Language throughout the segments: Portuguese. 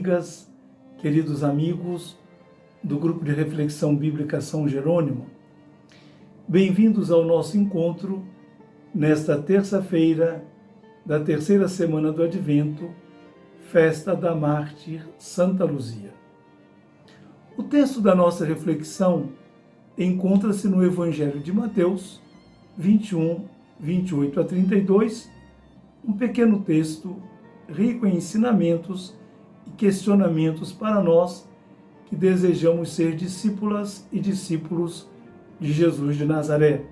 amigas, queridos amigos do Grupo de Reflexão Bíblica São Jerônimo. Bem-vindos ao nosso encontro nesta terça-feira da terceira semana do Advento, festa da mártir Santa Luzia. O texto da nossa reflexão encontra-se no Evangelho de Mateus 21, 28 a 32, um pequeno texto rico em ensinamentos e questionamentos para nós que desejamos ser discípulas e discípulos de Jesus de Nazaré.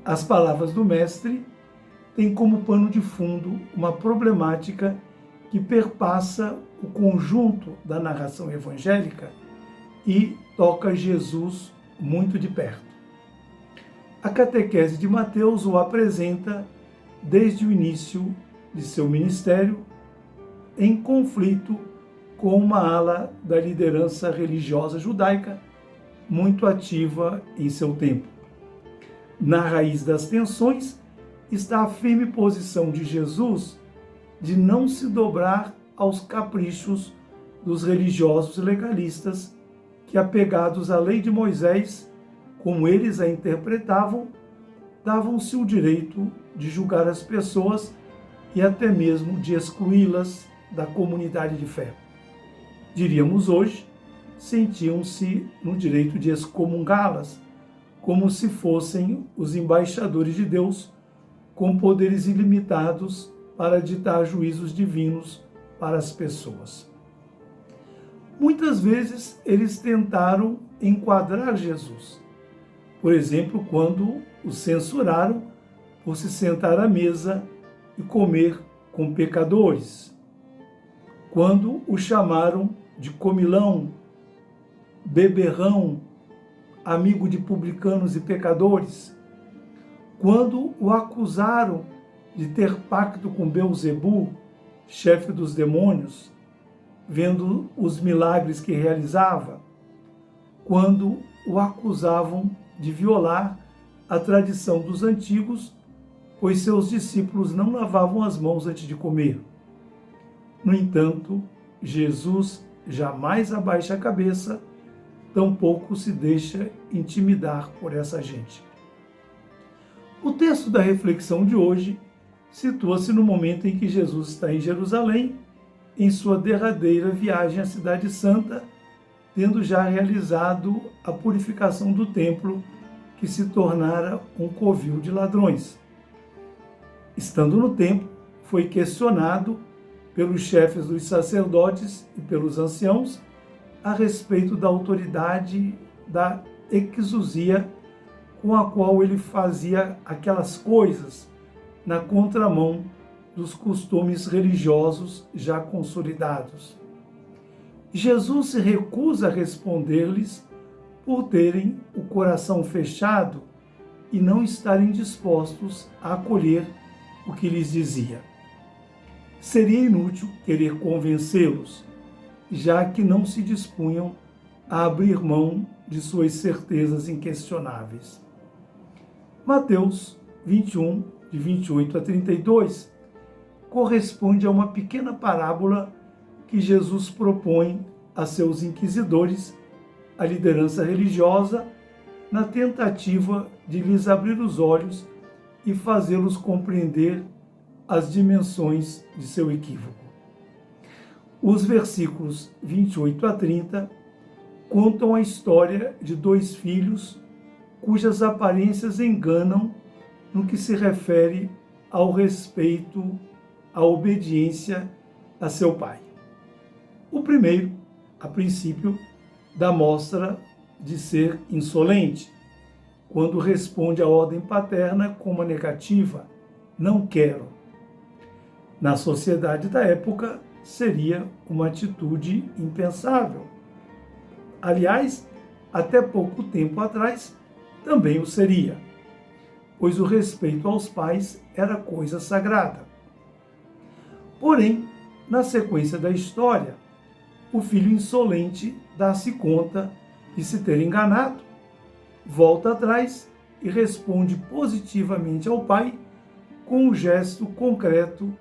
As palavras do Mestre têm como pano de fundo uma problemática que perpassa o conjunto da narração evangélica e toca Jesus muito de perto. A catequese de Mateus o apresenta desde o início de seu ministério em conflito com uma ala da liderança religiosa judaica muito ativa em seu tempo. Na raiz das tensões está a firme posição de Jesus de não se dobrar aos caprichos dos religiosos legalistas que, apegados à lei de Moisés, como eles a interpretavam, davam-se o direito de julgar as pessoas e até mesmo de excluí-las da comunidade de fé. Diríamos hoje, sentiam-se no direito de excomungá-las, como se fossem os embaixadores de Deus, com poderes ilimitados para ditar juízos divinos para as pessoas. Muitas vezes eles tentaram enquadrar Jesus. Por exemplo, quando o censuraram por se sentar à mesa e comer com pecadores. Quando o chamaram de comilão, beberrão, amigo de publicanos e pecadores. Quando o acusaram de ter pacto com Belzebu, chefe dos demônios, vendo os milagres que realizava. Quando o acusavam de violar a tradição dos antigos, pois seus discípulos não lavavam as mãos antes de comer. No entanto, Jesus jamais abaixa a cabeça, tampouco se deixa intimidar por essa gente. O texto da reflexão de hoje situa-se no momento em que Jesus está em Jerusalém, em sua derradeira viagem à Cidade Santa, tendo já realizado a purificação do templo, que se tornara um covil de ladrões. Estando no templo, foi questionado pelos chefes dos sacerdotes e pelos anciãos a respeito da autoridade da exousia com a qual ele fazia aquelas coisas na contramão dos costumes religiosos já consolidados. Jesus se recusa a responder-lhes por terem o coração fechado e não estarem dispostos a acolher o que lhes dizia. Seria inútil querer convencê-los, já que não se dispunham a abrir mão de suas certezas inquestionáveis. Mateus 21, de 28 a 32, corresponde a uma pequena parábola que Jesus propõe a seus inquisidores, a liderança religiosa, na tentativa de lhes abrir os olhos e fazê-los compreender as dimensões de seu equívoco. Os versículos 28 a 30 contam a história de dois filhos cujas aparências enganam no que se refere ao respeito, à obediência a seu pai. O primeiro, a princípio, dá mostra de ser insolente, quando responde à ordem paterna com uma negativa, não quero. Na sociedade da época, seria uma atitude impensável. Aliás, até pouco tempo atrás, também o seria, pois o respeito aos pais era coisa sagrada. Porém, na sequência da história, o filho insolente dá-se conta de se ter enganado, volta atrás e responde positivamente ao pai com um gesto concreto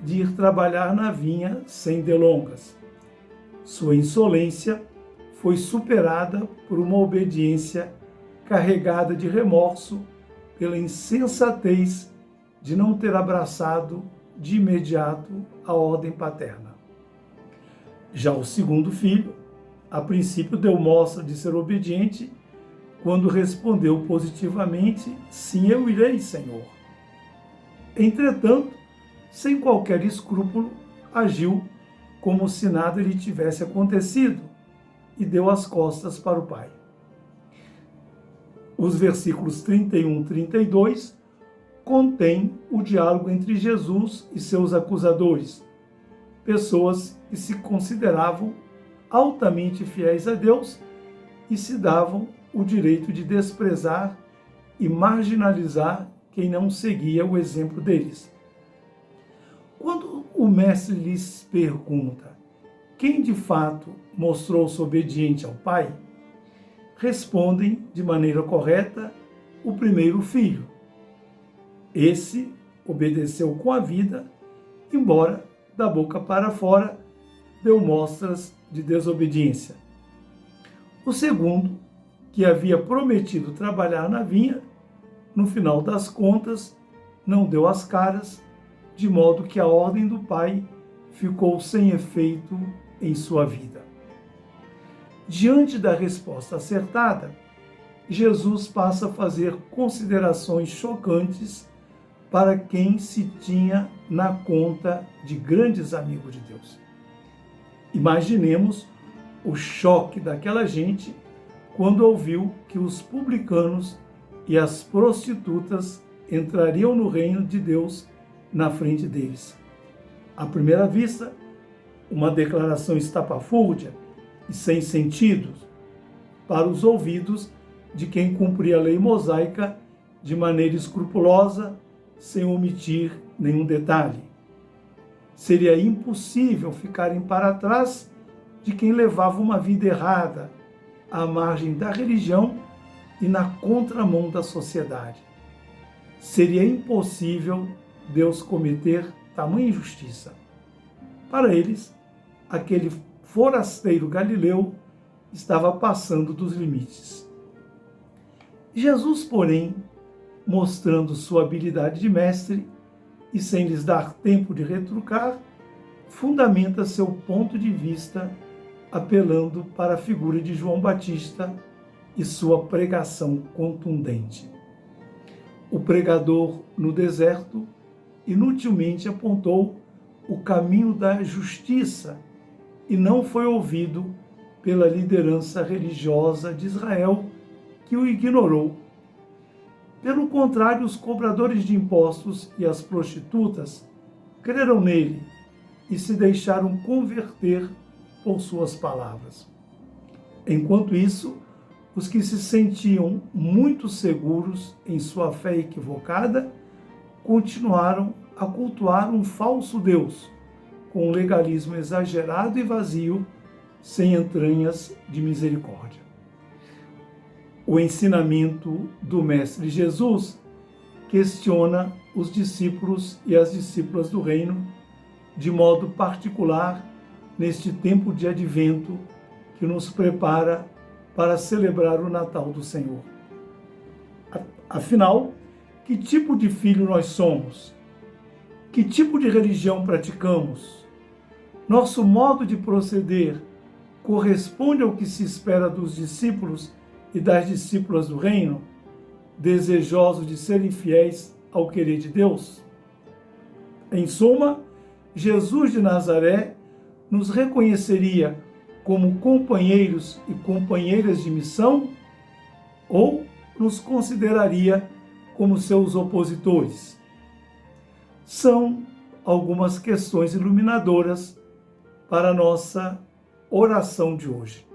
de ir trabalhar na vinha sem delongas. Sua insolência foi superada por uma obediência carregada de remorso pela insensatez de não ter abraçado de imediato a ordem paterna. Já o segundo filho, a princípio deu mostra de ser obediente quando respondeu positivamente: sim, eu irei, Senhor. Entretanto, sem qualquer escrúpulo, agiu como se nada lhe tivesse acontecido e deu as costas para o pai. Os versículos 31 e 32 contêm o diálogo entre Jesus e seus acusadores, pessoas que se consideravam altamente fiéis a Deus e se davam o direito de desprezar e marginalizar quem não seguia o exemplo deles. Quando o mestre lhes pergunta quem de fato mostrou-se obediente ao Pai, respondem de maneira correta: o primeiro filho. Esse obedeceu com a vida, embora da boca para fora deu mostras de desobediência. O segundo, que havia prometido trabalhar na vinha, no final das contas, não deu as caras, de modo que a ordem do pai ficou sem efeito em sua vida. Diante da resposta acertada, Jesus passa a fazer considerações chocantes para quem se tinha na conta de grandes amigos de Deus. Imaginemos o choque daquela gente quando ouviu que os publicanos e as prostitutas entrariam no reino de Deus na frente deles. À primeira vista, uma declaração estapafúrdia e sem sentido para os ouvidos de quem cumpria a lei mosaica de maneira escrupulosa, sem omitir nenhum detalhe. Seria impossível ficarem para trás de quem levava uma vida errada, à margem da religião e na contramão da sociedade. Seria impossível Deus cometer tamanha injustiça. Para eles, aquele forasteiro galileu estava passando dos limites. Jesus, porém, mostrando sua habilidade de mestre e sem lhes dar tempo de retrucar, fundamenta seu ponto de vista apelando para a figura de João Batista e sua pregação contundente. O pregador no deserto inutilmente apontou o caminho da justiça e não foi ouvido pela liderança religiosa de Israel, que o ignorou. Pelo contrário, os cobradores de impostos e as prostitutas creram nele e se deixaram converter por suas palavras. Enquanto isso, os que se sentiam muito seguros em sua fé equivocada continuaram a cultuar um falso Deus, com um legalismo exagerado e vazio, sem entranhas de misericórdia. O ensinamento do Mestre Jesus questiona os discípulos e as discípulas do reino, de modo particular neste tempo de advento que nos prepara para celebrar o Natal do Senhor. Afinal, que tipo de filho nós somos? Que tipo de religião praticamos? Nosso modo de proceder corresponde ao que se espera dos discípulos e das discípulas do reino, desejosos de serem fiéis ao querer de Deus? Em suma, Jesus de Nazaré nos reconheceria como companheiros e companheiras de missão ou nos consideraria como seus opositores? São algumas questões iluminadoras para a nossa oração de hoje.